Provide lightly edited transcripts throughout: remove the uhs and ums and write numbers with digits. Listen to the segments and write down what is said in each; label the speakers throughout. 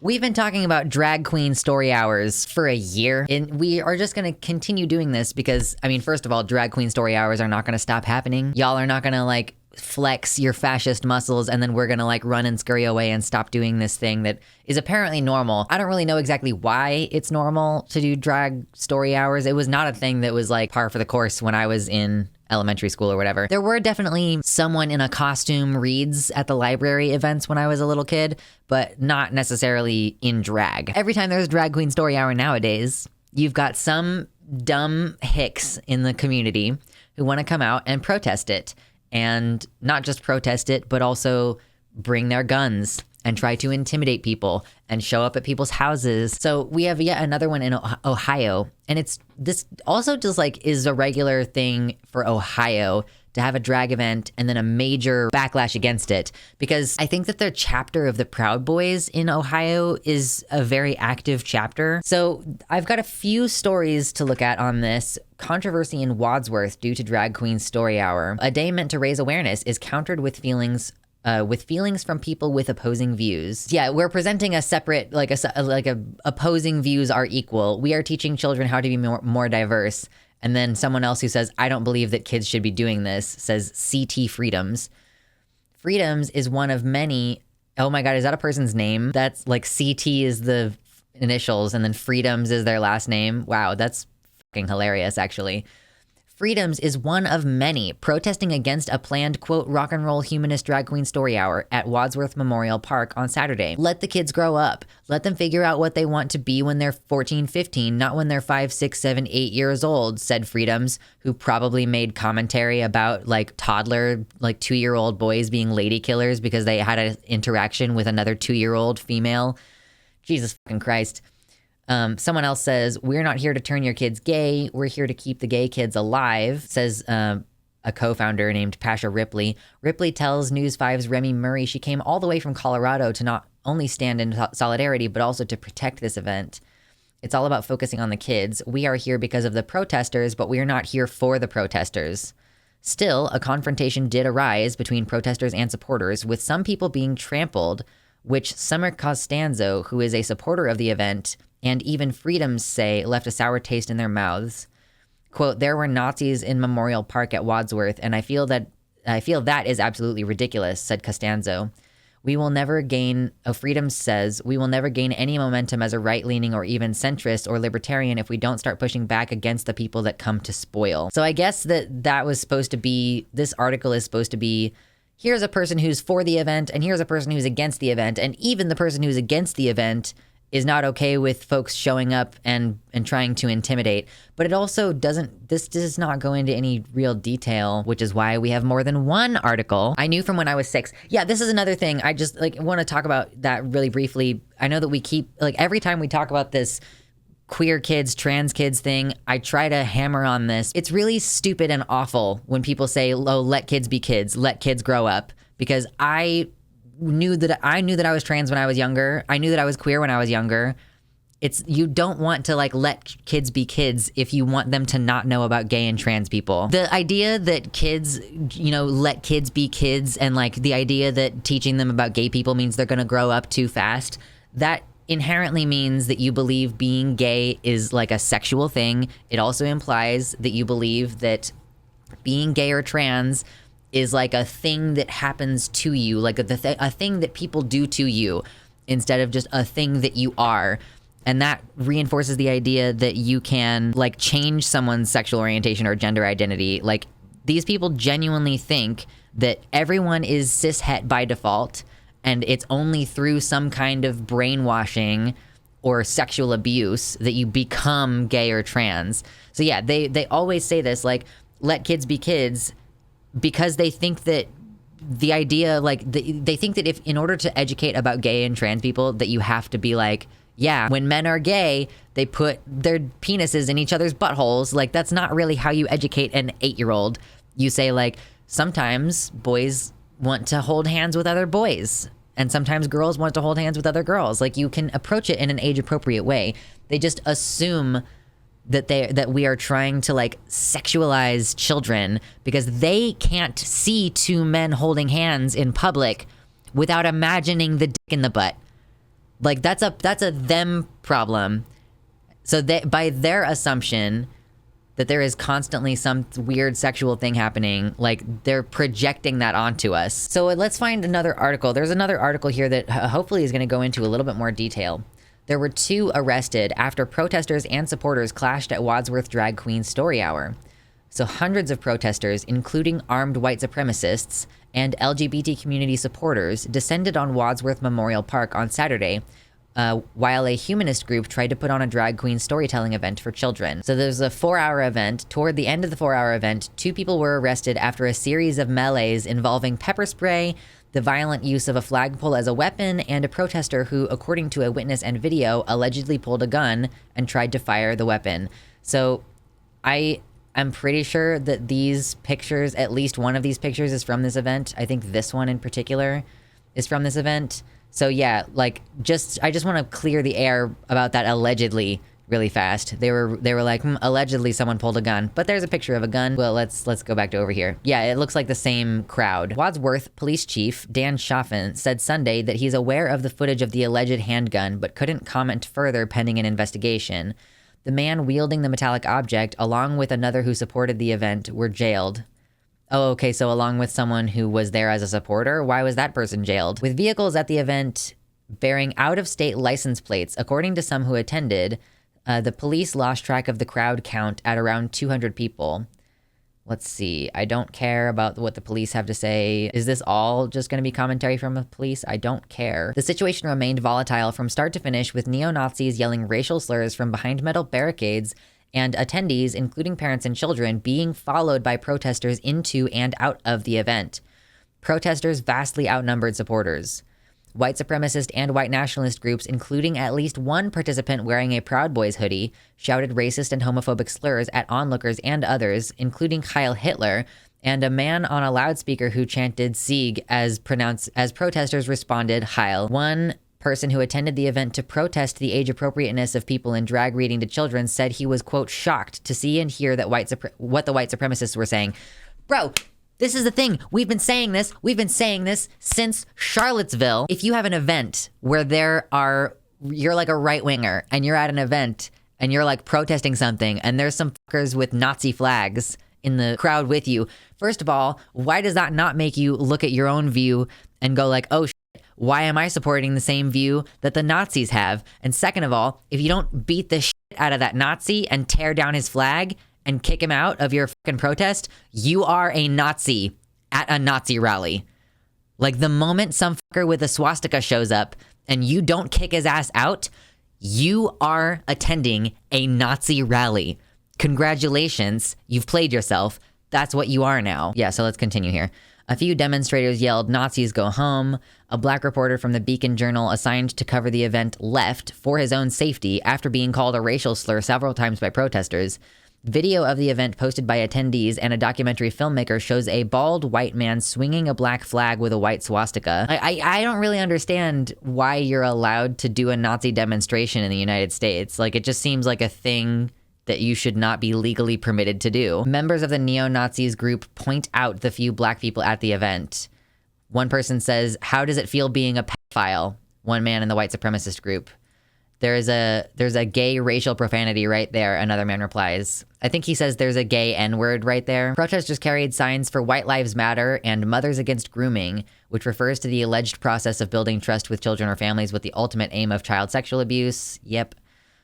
Speaker 1: We've been talking about drag queen story hours for a year, and we are just going to continue doing this because, I mean, first of all, drag queen story hours are not going to stop happening. Y'all are not going to like flex your fascist muscles and then we're gonna like run and scurry away and stop doing this thing that is apparently normal. I don't really know exactly why it's normal to do drag story hours. It was not a thing that was like par for the course when I was in elementary school or whatever. There were definitely someone in a costume reads at the library events when I was a little kid, but not necessarily in drag. Every time there's drag queen story hour nowadays, you've got some dumb hicks in the community who want to come out and protest it. And not just protest it, but also bring their guns and try to intimidate people and show up at people's houses. So we have yet another one in Ohio. And this also just like is a regular thing for Ohio to have a drag event and then a major backlash against it. Because I think that the chapter of the Proud Boys in Ohio is a very active chapter. So I've got a few stories to look at on this. Controversy in Wadsworth due to drag queen story hour. A day meant to raise awareness is countered with feelings from people with opposing views. Yeah, we're presenting a separate, like a opposing views are equal. We are teaching children how to be more diverse. And then someone else who says, I don't believe that kids should be doing this, says CT Freedoms. Freedoms is one of many. Oh my God, is that a person's name? That's like CT is the initials and then Freedoms is their last name. Wow, that's fucking hilarious, actually. Freedoms is one of many protesting against a planned, quote, rock and roll humanist drag queen story hour at Wadsworth Memorial Park on Saturday. Let the kids grow up. Let them figure out what they want to be when they're 14, 15, not when they're 5, 6, 7, 8 years old, said Freedoms, who probably made commentary about like toddler, like 2-year-old boys being lady killers because they had an interaction with another 2-year-old female. Jesus fucking Christ. Someone else says, we're not here to turn your kids gay. We're here to keep the gay kids alive, says a co-founder named Pasha Ripley. Ripley tells News 5's Remy Murray she came all the way from Colorado to not only stand in solidarity, but also to protect this event. It's all about focusing on the kids. We are here because of the protesters, but we are not here for the protesters. Still, a confrontation did arise between protesters and supporters, with some people being trampled, which Summer Costanzo, who is a supporter of the event, and even Freedoms say left a sour taste in their mouths. Quote, there were Nazis in Memorial Park at Wadsworth, and I feel that is absolutely ridiculous, said Costanzo. Freedoms says, we will never gain any momentum as a right-leaning or even centrist or libertarian if we don't start pushing back against the people that come to spoil. So I guess that was supposed to be, this article is supposed to be, here's a person who's for the event, and here's a person who's against the event, and even the person who's against the event is not okay with folks showing up and trying to intimidate. But it also this does not go into any real detail, which is why we have more than one article. I knew from when I was 6. Yeah, this is another thing. I just like want to talk about that really briefly. I know that we keep, like every time we talk about this queer kids, trans kids thing, I try to hammer on this. It's really stupid and awful when people say, oh, let kids be kids, let kids grow up, because I knew that I was trans when I was younger. I knew that I was queer when I was younger. You don't want to like let kids be kids if you want them to not know about gay and trans people. The idea that kids, let kids be kids, and like the idea that teaching them about gay people means they're going to grow up too fast, that inherently means that you believe being gay is like a sexual thing. It also implies that you believe that being gay or trans is like a thing that happens to you, like a thing that people do to you instead of just a thing that you are. And that reinforces the idea that you can like change someone's sexual orientation or gender identity. Like these people genuinely think that everyone is cishet by default, and it's only through some kind of brainwashing or sexual abuse that you become gay or trans. So yeah, they always say this, like, let kids be kids, because they think that the idea, like, they think that if in order to educate about gay and trans people, that you have to be like, yeah, when men are gay, they put their penises in each other's buttholes. Like, that's not really how you educate an 8-year-old. You say, like, sometimes boys want to hold hands with other boys, and sometimes girls want to hold hands with other girls. Like, you can approach it in an age-appropriate way. They just assume that we are trying to like sexualize children because they can't see 2 men holding hands in public without imagining the dick in the butt. Like that's a them problem. So by their assumption that there is constantly some weird sexual thing happening, like they're projecting that onto us. So let's find another article. There's another article here that hopefully is going to go into a little bit more detail. There were 2 arrested after protesters and supporters clashed at Wadsworth Drag Queen Story Hour. So hundreds of protesters, including armed white supremacists and LGBT community supporters, descended on Wadsworth Memorial Park on Saturday, while a humanist group tried to put on a drag queen storytelling event for children. So there's a 4-hour event. Toward the end of the 4-hour event, 2 people were arrested after a series of melees involving pepper spray, the violent use of a flagpole as a weapon, and a protester who, according to a witness and video, allegedly pulled a gun and tried to fire the weapon. So I'm pretty sure that these pictures, at least one of these pictures, is from this event. I think this one in particular is from this event. So yeah, like I just want to clear the air about that allegedly really fast. They were like, allegedly someone pulled a gun, but there's a picture of a gun. Well, let's go back to over here. Yeah, it looks like the same crowd. Wadsworth Police Chief Dan Chaffin said Sunday that he's aware of the footage of the alleged handgun, but couldn't comment further pending an investigation. The man wielding the metallic object, along with another who supported the event, were jailed. Oh, okay, so along with someone who was there as a supporter? Why was that person jailed? With vehicles at the event bearing out-of-state license plates, according to some who attended, the police lost track of the crowd count at around 200 people. Let's see. I don't care about what the police have to say. Is this all just going to be commentary from the police? I don't care. The situation remained volatile from start to finish, with neo-Nazis yelling racial slurs from behind metal barricades and attendees, including parents and children, being followed by protesters into and out of the event. Protesters vastly outnumbered supporters. White supremacist and white nationalist groups, including at least one participant wearing a Proud Boys hoodie, shouted racist and homophobic slurs at onlookers and others, including Heil Hitler, and a man on a loudspeaker who chanted Sieg as protesters responded Heil. One person who attended the event to protest the age appropriateness of people in drag reading to children said he was, quote, shocked to see and hear that what the white supremacists were saying. Bro, this is the thing. We've been saying this since Charlottesville. If you have an event where you're like a right winger and you're at an event and you're like protesting something and there's some fuckers with Nazi flags in the crowd with you, first of all, why does that not make you look at your own view and go like, oh, why am I supporting the same view that the Nazis have? And second of all, if you don't beat the shit out of that Nazi and tear down his flag and kick him out of your fucking protest, you are a Nazi at a Nazi rally. Like the moment some fucker with a swastika shows up and you don't kick his ass out, you are attending a Nazi rally. Congratulations, you've played yourself. That's what you are now. Yeah, so let's continue here. A few demonstrators yelled, "Nazis go home." A black reporter from the Beacon Journal assigned to cover the event left for his own safety after being called a racial slur several times by protesters. Video of the event posted by attendees and a documentary filmmaker shows a bald white man swinging a black flag with a white swastika. I don't really understand why you're allowed to do a Nazi demonstration in the United States. Like, it just seems like a thing that you should not be legally permitted to do. Members of the neo-Nazis group point out the few black people at the event. One person says, "How does it feel being a pedophile?" One man in the white supremacist group. There's a gay racial profanity right there, another man replies. I think he says there's a gay N-word right there. Protesters carried signs for White Lives Matter and Mothers Against Grooming, which refers to the alleged process of building trust with children or families with the ultimate aim of child sexual abuse. Yep.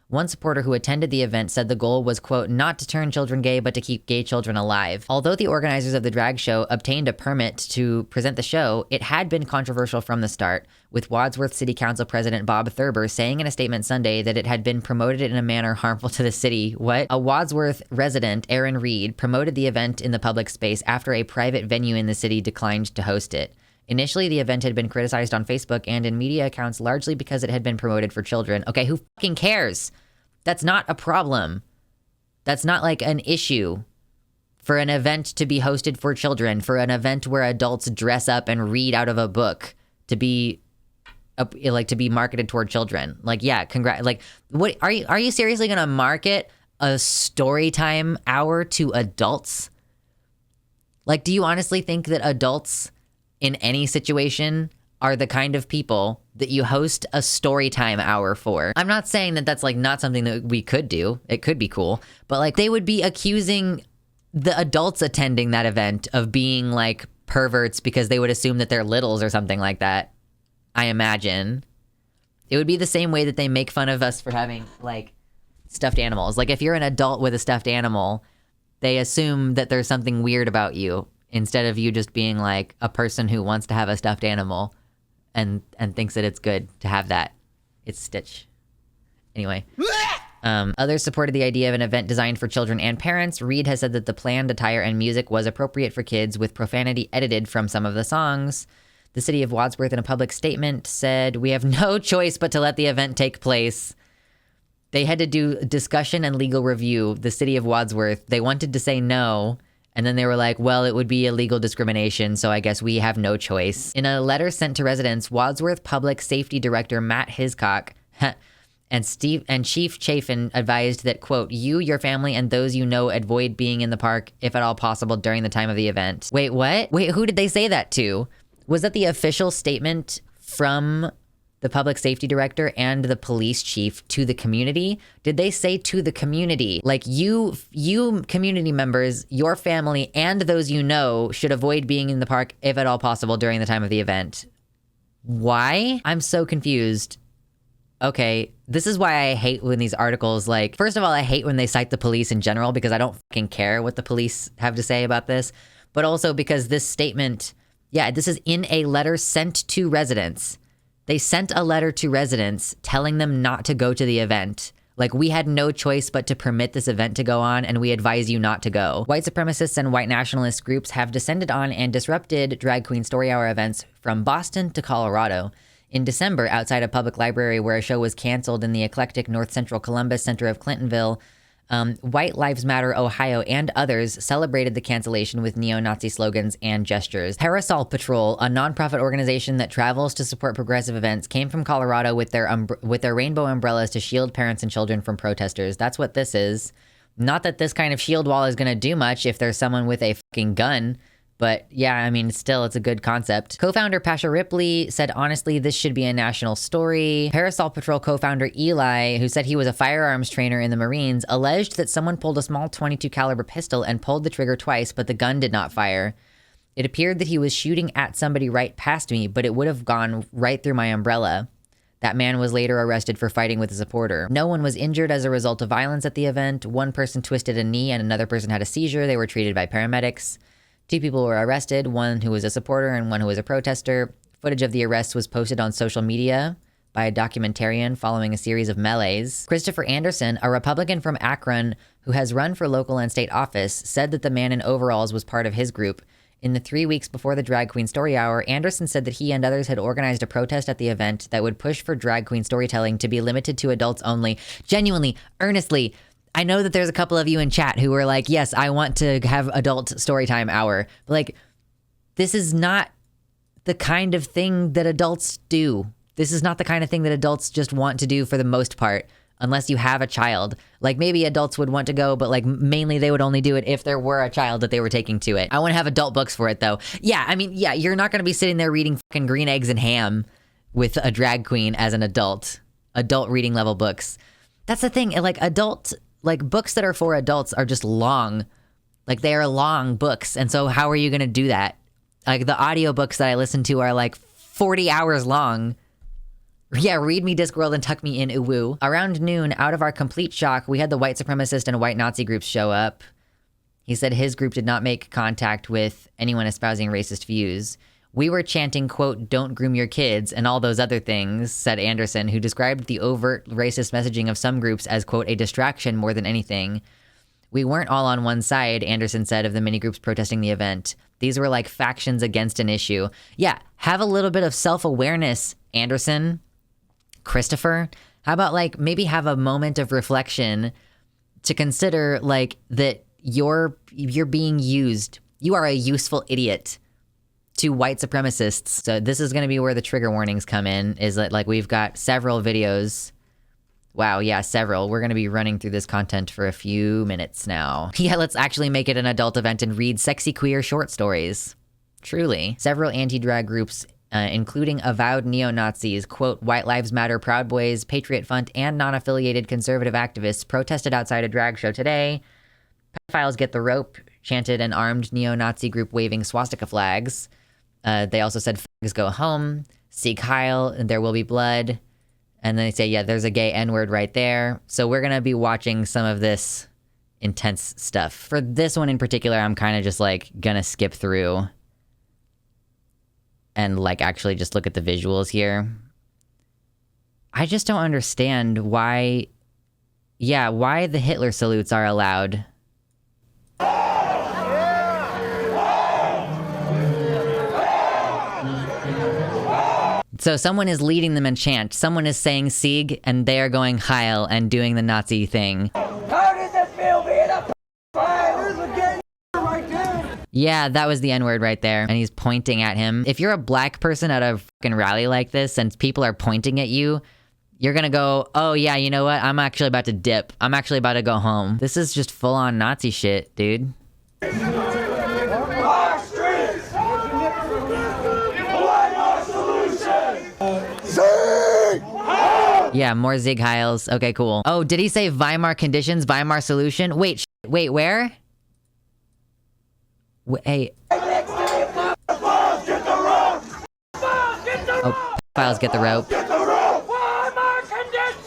Speaker 1: One supporter who attended the event said the goal was, quote, not to turn children gay, but to keep gay children alive. Although the organizers of the drag show obtained a permit to present the show, it had been controversial from the start, with Wadsworth City Council President Bob Thurber saying in a statement Sunday that it had been promoted in a manner harmful to the city. What? A Wadsworth resident, Aaron Reed, promoted the event in the public space after a private venue in the city declined to host it. Initially, the event had been criticized on Facebook and in media accounts largely because it had been promoted for children. Okay, who fucking cares? That's not a problem. That's not like an issue for an event to be hosted for children, for an event where adults dress up and read out of a book to be marketed toward children. Like, yeah, like, what are you seriously going to market a story time hour to adults? Like, do you honestly think that adults in any situation are the kind of people that you host a story time hour for. I'm not saying that that's like not something that we could do. It could be cool, but like they would be accusing the adults attending that event of being like perverts because they would assume that they're littles or something like that. I imagine it would be the same way that they make fun of us for having like stuffed animals. Like if you're an adult with a stuffed animal, they assume that there's something weird about you instead of you just being like a person who wants to have a stuffed animal and thinks that it's good to have that. It's Stitch. Anyway. Others supported the idea of an event designed for children and parents. Reed has said that the planned attire and music was appropriate for kids, with profanity edited from some of the songs. The city of Wadsworth, in a public statement, said, "We have no choice but to let the event take place." They had to do discussion and legal review. The city of Wadsworth, they wanted to say no, and then they were like, well, it would be illegal discrimination, so I guess we have no choice. In a letter sent to residents, Wadsworth Public Safety Director Matt Hiscock and Chief Chafin advised that, quote, "You, your family, and those you know avoid being in the park, if at all possible, during the time of the event." Wait, what? Wait, who did they say that to? Was that the official statement from the public safety director and the police chief to the community? Did they say to the community, like you community members, your family, and those you know should avoid being in the park if at all possible during the time of the event? Why? I'm so confused. Okay, this is why I hate when these articles, like, first of all, I hate when they cite the police in general because I don't fucking care what the police have to say about this, but also because this statement, yeah, this is in a letter sent to residents. They sent a letter to residents telling them not to go to the event. Like, we had no choice but to permit this event to go on, and we advise you not to go. White supremacists and white nationalist groups have descended on and disrupted drag queen story hour events from Boston to Colorado. In December, outside a public library where a show was canceled in the eclectic North Central Columbus center of Clintonville, White Lives Matter Ohio and others celebrated the cancellation with neo-Nazi slogans and gestures. Parasol Patrol, a nonprofit organization that travels to support progressive events, came from Colorado with their rainbow umbrellas to shield parents and children from protesters. That's what this is. Not that this kind of shield wall is going to do much if there's someone with a fucking gun. But yeah, I mean, still, it's a good concept. Co-founder Pasha Ripley said, honestly, this should be a national story. Parasol Patrol co-founder Eli, who said he was a firearms trainer in the Marines, alleged that someone pulled a small .22 caliber pistol and pulled the trigger twice, but the gun did not fire. It appeared that he was shooting at somebody right past me, but it would have gone right through my umbrella. That man was later arrested for fighting with a supporter. No one was injured as a result of violence at the event. One person twisted a knee and another person had a seizure. They were treated by paramedics. 2 people were arrested, one who was a supporter and one who was a protester. Footage of the arrests was posted on social media by a documentarian following a series of melees. Christopher Anderson, a Republican from Akron who has run for local and state office, said that the man in overalls was part of his group. In the 3 weeks before the Drag Queen Story Hour, Anderson said that he and others had organized a protest at the event that would push for drag queen storytelling to be limited to adults only. Genuinely, earnestly, I know that there's a couple of you in chat who are like, yes, I want to have adult storytime hour. But like, this is not the kind of thing that adults do. This is not the kind of thing that adults just want to do for the most part, unless you have a child. Like maybe adults would want to go, but like mainly they would only do it if there were a child that they were taking to it. I want to have adult books for it though. Yeah, I mean, yeah, you're not going to be sitting there reading fucking Green Eggs and Ham with a drag queen as an adult reading level books. That's the thing. Like books that are for adults are just long. Like they are long books. And so how are you going to do that? Like the audiobooks that I listen to are like 40 hours long. Yeah, read me Discworld and tuck me in, uwu. Around noon, out of our complete shock, we had the white supremacist and white Nazi groups show up. He said his group did not make contact with anyone espousing racist views. We were chanting, quote, "Don't groom your kids," and all those other things, said Anderson, who described the overt racist messaging of some groups as, quote, "a distraction more than anything." We weren't all on one side, Anderson said of the many groups protesting the event. These were like factions against an issue. Yeah, have a little bit of self-awareness, Anderson. Christopher, how about like maybe have a moment of reflection to consider like that you're being used. You are a useful idiot to white supremacists. So this is going to be where the trigger warnings come in, is that like we've got several videos. Wow, yeah, several. We're going to be running through this content for a few minutes now. Yeah, let's actually make it an adult event and read sexy queer short stories. Truly. Several anti-drag groups including avowed neo-Nazis, quote, White Lives Matter Proud Boys, Patriot Front, and non-affiliated conservative activists protested outside a drag show today. Pedophiles get the rope, chanted an armed neo-Nazi group waving swastika flags. They also said, fags go home, Sieg Heil, and there will be blood. And then they say, yeah, there's a gay N-word right there. So we're going to be watching some of this intense stuff. For this one in particular, I'm kind of just like going to skip through and like actually just look at the visuals here. I just don't understand why the Hitler salutes are allowed. So someone is leading them in chant. Someone is saying Sieg, and they are going Heil and doing the Nazi thing.
Speaker 2: How does it feel being a There's a gay right there.
Speaker 1: Yeah, that was the N-word right there. And he's pointing at him. If you're a black person at a fucking rally like this and people are pointing at you, you're gonna go, oh yeah, you know what? I'm actually about to dip. I'm actually about to go home. This is just full-on Nazi shit, dude. Yeah, more Sieg Heils. Okay, cool. Oh, did he say Weimar conditions, Weimar solution? Wait, where? Hey. Oh, pedophiles get the rope.
Speaker 2: Weimar conditions!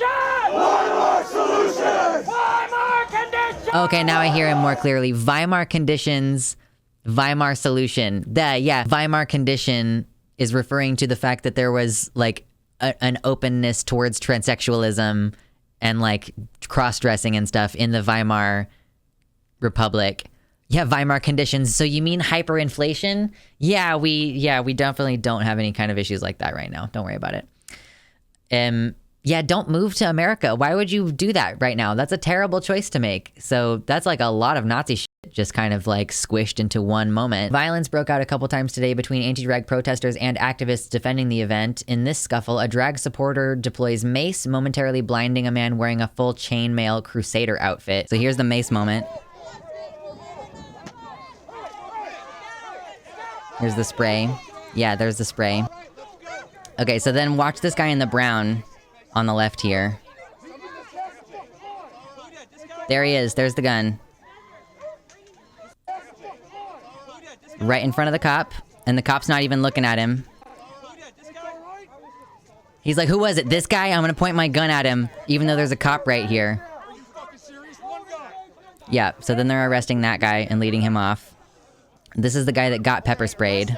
Speaker 2: Weimar solution! Weimar conditions!
Speaker 1: Okay, now I hear him more clearly. Weimar conditions, Weimar solution. Weimar condition is referring to the fact that there was like an openness towards transsexualism and like cross-dressing and stuff in the Weimar Republic. Yeah, Weimar conditions. So you mean hyperinflation? Yeah, we definitely don't have any kind of issues like that right now. Don't worry about it. Yeah, don't move to America. Why would you do that right now? That's a terrible choice to make. So that's like a lot of Nazi shit just kind of like squished into one moment. Violence broke out a couple times today between anti-drag protesters and activists defending the event. In this scuffle, a drag supporter deploys mace, momentarily blinding a man wearing a full chainmail crusader outfit. So here's the mace moment. Here's the spray. Yeah, there's the spray. Okay, so then watch this guy in the brown on the left here. There he is. There's the gun. Right in front of the cop, and the cop's not even looking at him. He's like, who was it? This guy? I'm gonna point my gun at him, even though there's a cop right here. Yeah, so then they're arresting that guy and leading him off. This is the guy that got pepper sprayed.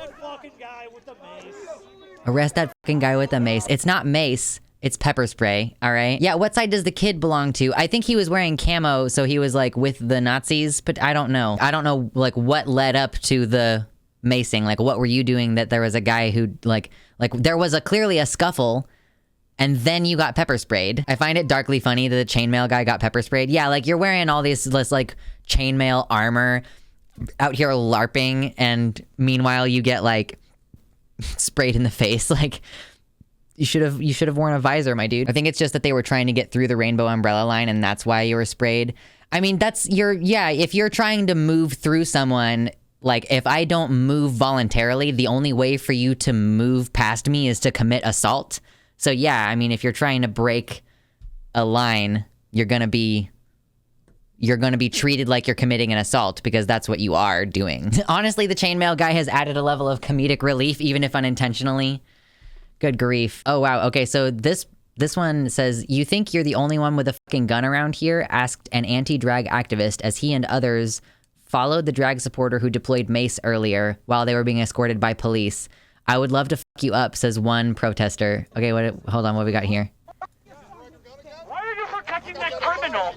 Speaker 1: Arrest that fucking guy with a mace. It's not mace. It's pepper spray, all right? Yeah, what side does the kid belong to? I think he was wearing camo, so he was, like, with the Nazis, but I don't know. I don't know, like, what led up to the macing. Like, what were you doing that there was a guy who, like, there was clearly a scuffle, and then you got pepper sprayed. I find it darkly funny that the chainmail guy got pepper sprayed. Yeah, like, you're wearing all this like, chainmail armor out here LARPing, and meanwhile you get, like, sprayed in the face, like... You should have worn a visor, my dude. I think it's just that they were trying to get through the rainbow umbrella line and that's why you were sprayed. I mean, if you're trying to move through someone, like if I don't move voluntarily, the only way for you to move past me is to commit assault. So yeah, I mean, if you're trying to break a line, you're gonna be treated like you're committing an assault because that's what you are doing. Honestly, the chainmail guy has added a level of comedic relief, even if unintentionally. Good grief. Oh, wow. Okay, so this one says, you think you're the only one with a fucking gun around here? Asked an anti-drag activist as he and others followed the drag supporter who deployed mace earlier while they were being escorted by police. I would love to fuck you up, says one protester. Okay, hold on, what we got here?
Speaker 3: Why are you protecting that criminal?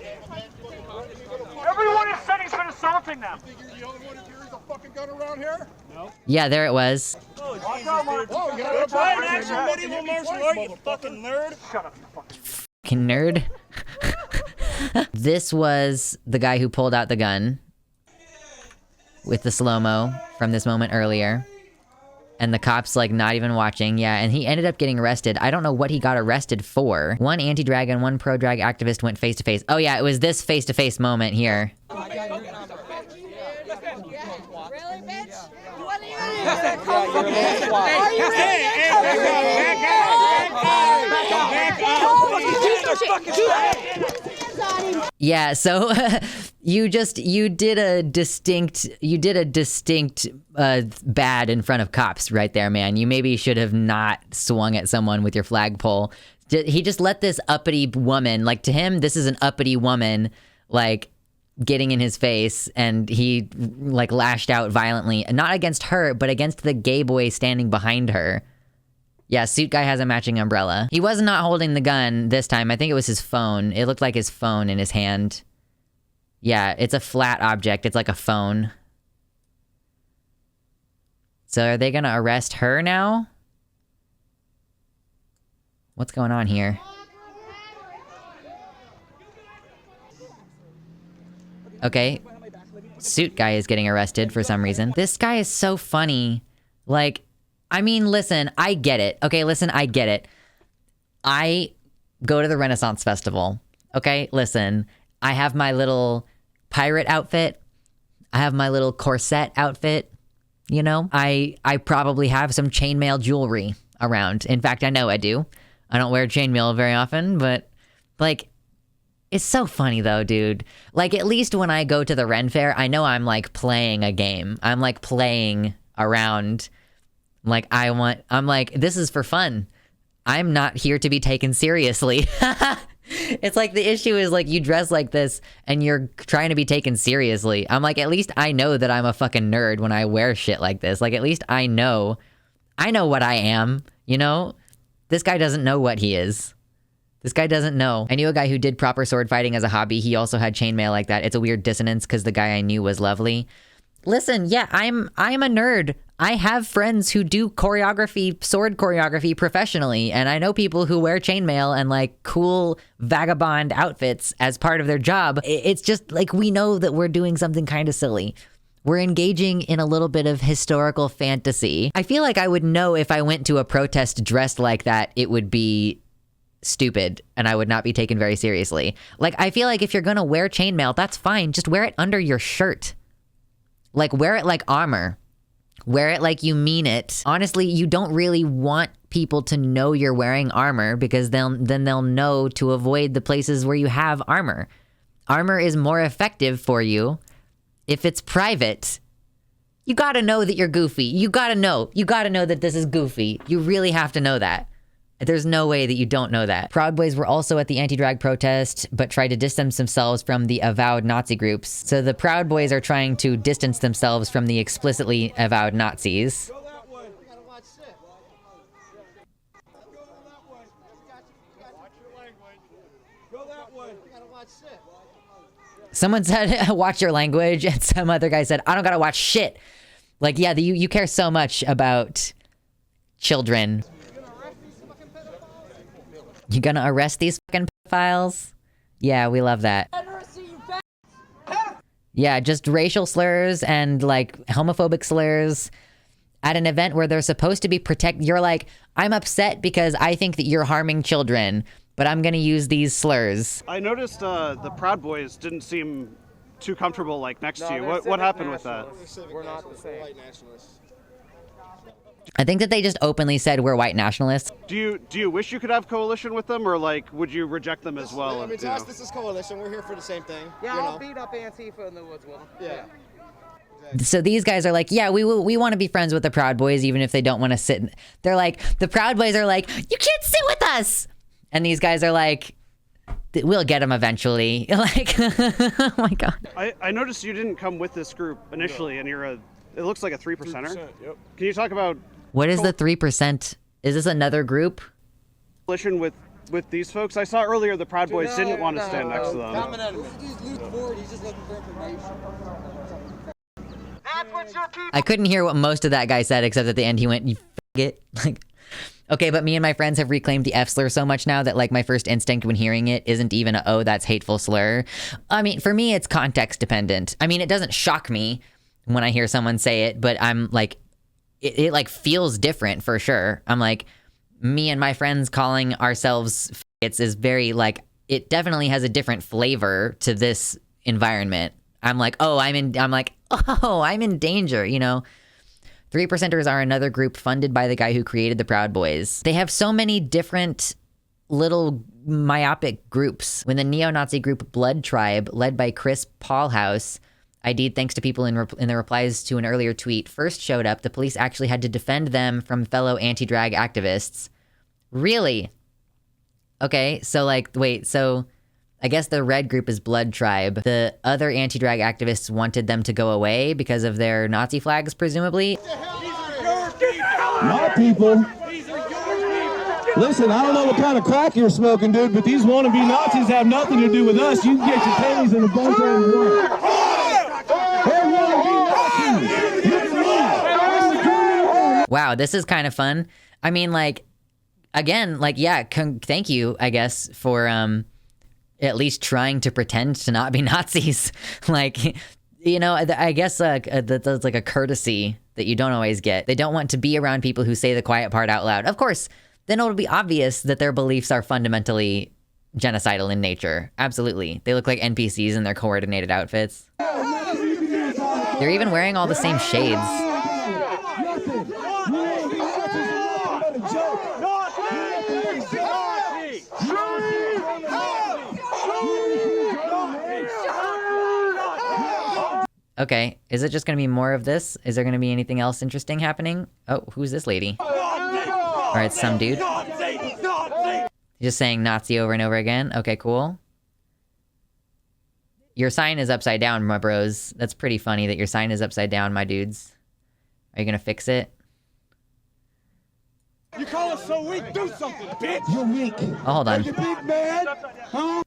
Speaker 3: Everyone is setting for assaulting them. The only one who carries a fucking gun around here? No.
Speaker 1: Yeah, there it was.
Speaker 3: Oh, Jesus. Try an actual medieval martial art, you fucking nerd. Shut up, you
Speaker 1: fucking nerd. This was the guy who pulled out the gun with the slow-mo from this moment earlier. And the cop's like not even watching. Yeah, and he ended up getting arrested. I don't know what he got arrested for. One anti-drag and one pro-drag activist went face-to-face. Oh yeah, it was this face-to-face moment here.
Speaker 2: Really, bitch? You want to hear
Speaker 1: Yeah, so you did a distinct bad in front of cops right there, man. You maybe should have not swung at someone with your flagpole. He just let this uppity woman, like, to him, this is an uppity woman, like, getting in his face, and he, like, lashed out violently, not against her, but against the gay boy standing behind her. Yeah, suit guy has a matching umbrella. He was not holding the gun this time. I think it was his phone. It looked like his phone in his hand. Yeah, it's a flat object. It's like a phone. So are they gonna arrest her now? What's going on here? Okay. Suit guy is getting arrested for some reason. This guy is so funny. Like, I mean, listen, I get it. Okay, listen, I get it. I go to the Renaissance Festival. Okay, listen, I have my little pirate outfit. I have my little corset outfit. You know, I probably have some chainmail jewelry around. In fact, I know I do. I don't wear chainmail very often, but, like, it's so funny though, dude. Like, at least when I go to the Ren Fair, I know I'm, like, playing a game. I'm, like, playing around. Like, I'm like, this is for fun. I'm not here to be taken seriously. It's like the issue is, like, you dress like this and you're trying to be taken seriously. I'm like, at least I know that I'm a fucking nerd when I wear shit like this. Like, at least I know what I am, you know? This guy doesn't know what he is. This guy doesn't know. I knew a guy who did proper sword fighting as a hobby. He also had chainmail like that. It's a weird dissonance because the guy I knew was lovely. Listen, yeah, I'm a nerd. I have friends who do choreography, sword choreography professionally, and I know people who wear chainmail and, like, cool vagabond outfits as part of their job. It's just, like, we know that we're doing something kind of silly. We're engaging in a little bit of historical fantasy. I feel like I would know if I went to a protest dressed like that, it would be stupid and I would not be taken very seriously. Like, I feel like if you're gonna wear chainmail, that's fine. Just wear it under your shirt. Like, wear it like armor. Wear it like you mean it. Honestly, you don't really want people to know you're wearing armor because then they'll know to avoid the places where you have armor. Armor is more effective for you if it's private. You gotta know that you're goofy. You gotta know that this is goofy. You really have to know that. There's no way that you don't know that. Proud Boys were also at the anti-drag protest, but tried to distance themselves from the avowed Nazi groups. So the Proud Boys are trying to distance themselves from the explicitly avowed Nazis.
Speaker 2: Go that way. We gotta watch shit. Go that way. We gotta watch shit.
Speaker 1: Someone said, watch your language, and some other guy said, I don't gotta watch shit. Like, yeah, you care so much about children. You gonna arrest these fucking pedophiles? Yeah, we love that. Yeah, just racial slurs and, like, homophobic slurs at an event where they're supposed to be you're like, I'm upset because I think that you're harming children, but I'm gonna use these slurs.
Speaker 4: I noticed the Proud Boys didn't seem too comfortable, like, next to you. What happened with that?
Speaker 2: We're not the same. White nationalists.
Speaker 1: I think that they just openly said we're white nationalists.
Speaker 4: Do you wish you could have coalition with them, or, like, would you reject them as well?
Speaker 2: I mean, to us, this is coalition. We're here for the same thing.
Speaker 5: Yeah, I'll beat up Antifa in the woods with them.
Speaker 2: Yeah.
Speaker 1: So these guys are like, yeah, we want to be friends with the Proud Boys, even if they don't want to sit. They're like, the Proud Boys are like, you can't sit with us. And these guys are like, we'll get them eventually. Like, oh my God.
Speaker 4: I noticed you didn't come with this group initially, and it looks like a 3%er.
Speaker 2: Yep.
Speaker 4: Can you talk about
Speaker 1: what is the 3%? Is this another group?
Speaker 4: coalition with these folks? I saw earlier the Proud Boys didn't want to stand next to them.
Speaker 2: Common enemy. He's Luke Ford. He's just looking for information. That's what your people.
Speaker 1: I couldn't hear what most of that guy said, except at the end he went, you faggot. Like, okay, but me and my friends have reclaimed the F slur so much now that, like, my first instinct when hearing it isn't even a, oh, that's hateful slur. I mean, for me, it's context dependent. I mean, it doesn't shock me when I hear someone say it, but I'm like, it like feels different for sure. I'm like, me and my friends calling ourselves faggots is very, like, it definitely has a different flavor to this environment. I'm like, I'm in danger, you know? 3%ers are another group funded by the guy who created the Proud Boys. They have so many different little myopic groups. When the neo-Nazi group Blood Tribe, led by Chris Paulhaus, ID'd thanks to people in the replies to an earlier tweet, first showed up, the police actually had to defend them from fellow anti-drag activists. Really? Okay, so like, wait, so I guess the red group is Blood Tribe. The other anti-drag activists wanted them to go away because of their Nazi flags, presumably.
Speaker 2: My people. Listen, I don't know what kind of crack you're smoking, dude, but these wannabe Nazis have nothing to do with us. You can get your panties in a bunch of them. They're wannabe Nazis.
Speaker 1: Wow, this is kind of fun. I mean, like, again, like, yeah, thank you, I guess, for at least trying to pretend to not be Nazis. Like, you know, I guess that's like a courtesy that you don't always get. They don't want to be around people who say the quiet part out loud. Of course, then it'll be obvious that their beliefs are fundamentally genocidal in nature. Absolutely. They look like NPCs in their coordinated outfits. They're even wearing all the same shades. Okay, is it just gonna be more of this? Is there gonna be anything else interesting happening? Oh, who's this lady? Or it's some dude. Just saying Nazi over and over again. Okay, cool. Your sign is upside down, my bros. That's pretty funny that your sign is upside down, my dudes. Are you gonna fix it?
Speaker 3: You call us so weak, do something, bitch!
Speaker 2: You're weak.
Speaker 1: Oh, hold on.
Speaker 2: You big man? Huh?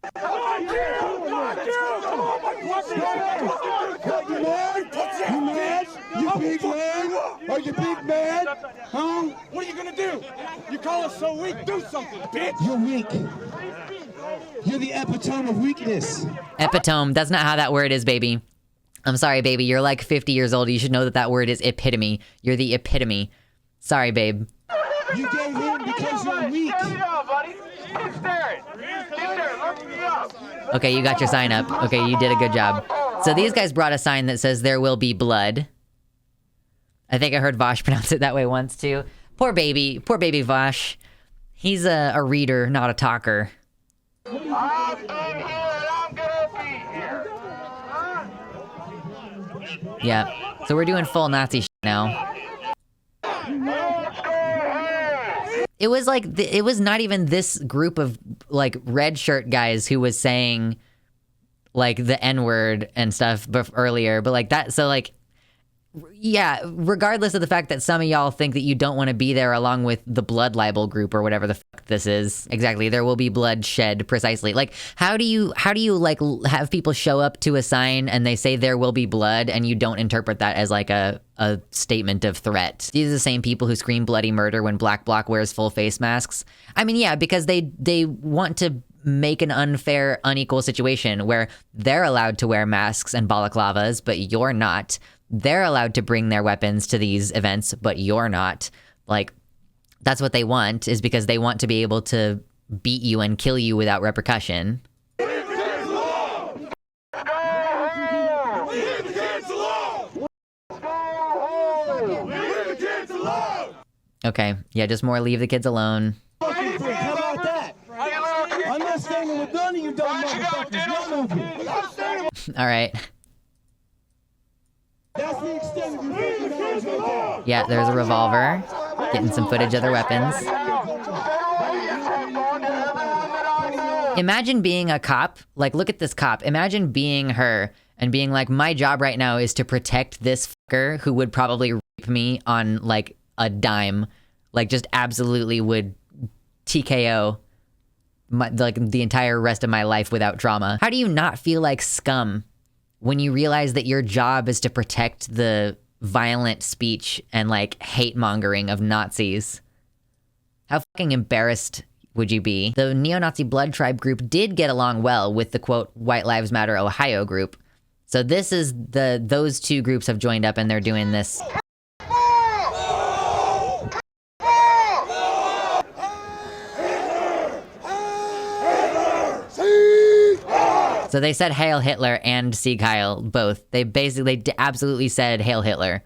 Speaker 2: You mad? You big man? Are you big man? Huh?
Speaker 3: What are you gonna do? You call us so weak, do something, bitch!
Speaker 2: You're weak. You're the epitome of weakness.
Speaker 1: Epitome. That's not how that word is, baby. I'm sorry, baby. You're like 50 years old. You should know that that word is epitome. You're the epitome. Sorry, babe.
Speaker 2: You gave in because you're weak.
Speaker 1: Okay, you got your sign up. Okay, you did a good job. So these guys brought a sign that says there will be blood. I think I heard Vosh pronounce it that way once too. Poor baby Vosh. He's a reader, not a talker.
Speaker 3: I've been here and I'm gonna be here.
Speaker 1: Yeah, so we're doing full Nazi shit now. It was like, it was not even this group of like red shirt guys who was saying like the N-word and stuff earlier, but like that, so like, yeah, regardless of the fact that some of y'all think that you don't want to be there along with the blood libel group or whatever the fuck this is. Exactly, there will be blood shed, precisely. Like, how do you like have people show up to a sign and they say there will be blood and you don't interpret that as like a statement of threat? These are the same people who scream bloody murder when Black Bloc wears full face masks. I mean, yeah, because they want to make an unfair, unequal situation where they're allowed to wear masks and balaclavas, but you're not. They're allowed to bring their weapons to these events, but you're not. Like, that's what they want, is because they want to be able to beat you and kill you without repercussion. Okay, yeah, just more leave the kids alone.
Speaker 2: How about that? I'm not standing with none of you dumb motherfuckers.
Speaker 1: All right.
Speaker 2: That's the extent of your $50 right there.
Speaker 1: Yeah, there's a revolver. Getting some footage of their weapons. Imagine being a cop. Like, look at this cop. Imagine being her and being like, my job right now is to protect this fucker who would probably rape me on, like, a dime. Like, just absolutely would TKO like the entire rest of my life without trauma. How do you not feel like scum when you realize that your job is to protect the violent speech and like hate mongering of Nazis? How fucking embarrassed would you be? The neo-Nazi Blood Tribe group did get along well with the quote White Lives Matter Ohio group. So this is those two groups have joined up and they're doing this. So they said Hail Hitler and Sieg Heil, both. They absolutely said Hail Hitler.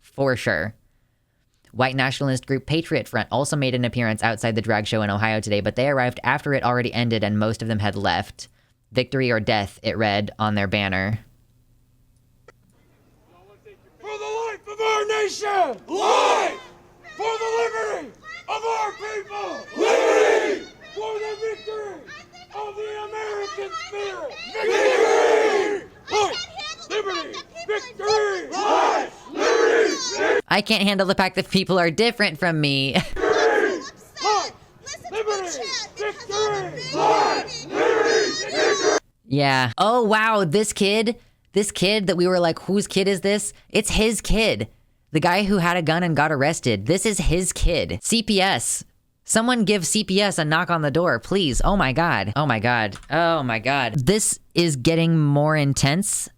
Speaker 1: For sure. White nationalist group Patriot Front also made an appearance outside the drag show in Ohio today, but they arrived after it already ended and most of them had left. Victory or death, it read on their banner.
Speaker 3: For the life of our nation! Life! For the liberty of our people! Liberty! For the victory of the American spirit! Victory! Life! Liberty! Victory! Life! Liberty! Victory!
Speaker 1: I can't handle the fact that people are different from me.
Speaker 3: Life! Liberty! Victory! Life! Liberty! Victory!
Speaker 1: Yeah. Oh, wow. This kid that we were like, whose kid is this? It's his kid. The guy who had a gun and got arrested. This is his kid. CPS. Someone give CPS a knock on the door, please. Oh my God. Oh my God. Oh my God. This is getting more intense.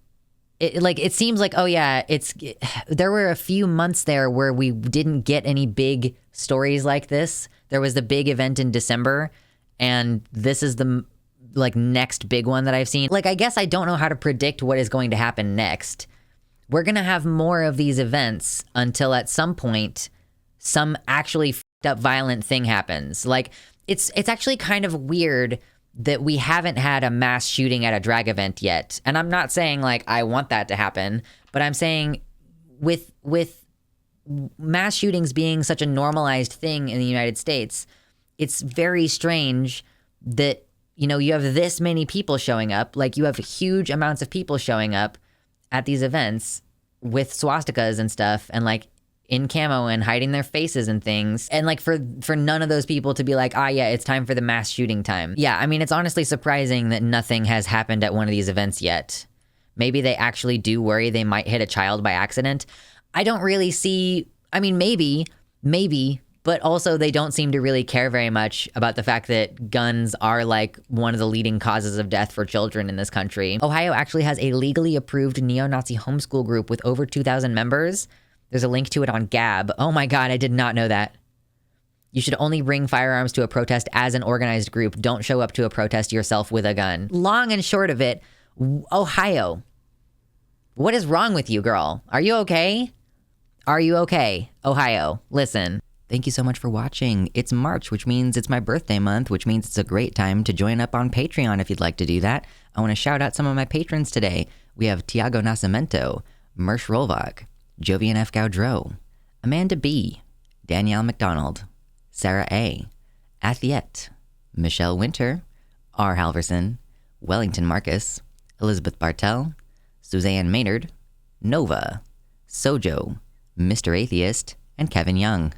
Speaker 1: It seems like, oh yeah, there were a few months there where we didn't get any big stories like this. There was the big event in December, and this is the next big one that I've seen. I guess I don't know how to predict what is going to happen next. We're gonna have more of these events until at some point, some actually f***ed up violent thing happens. It's actually kind of weird that we haven't had a mass shooting at a drag event yet. And I'm not saying I want that to happen, but I'm saying with mass shootings being such a normalized thing in the United States, it's very strange that, you have this many people showing up. You have huge amounts of people showing up at these events with swastikas and stuff and in camo and hiding their faces and things. And for none of those people to be yeah, it's time for the mass shooting time. Yeah, I mean, it's honestly surprising that nothing has happened at one of these events yet. Maybe they actually do worry they might hit a child by accident. I don't really see, I mean, maybe, but also they don't seem to really care very much about the fact that guns are one of the leading causes of death for children in this country. Ohio actually has a legally approved neo-Nazi homeschool group with over 2,000 members. There's a link to it on Gab. Oh my God, I did not know that. You should only bring firearms to a protest as an organized group. Don't show up to a protest yourself with a gun. Long and short of it, Ohio. What is wrong with you, girl? Are you okay? Are you okay? Ohio, listen. Thank you so much for watching. It's March, which means it's my birthday month, which means it's a great time to join up on Patreon if you'd like to do that. I want to shout out some of my patrons today. We have Tiago Nascimento, Mersh Rolvak, Jovian F. Gaudreau, Amanda B., Danielle McDonald, Sarah A., Athiette, Michelle Winter, R. Halverson, Wellington Marcus, Elizabeth Bartell, Suzanne Maynard, Nova, Sojo, Mr. Atheist, and Kevin Young.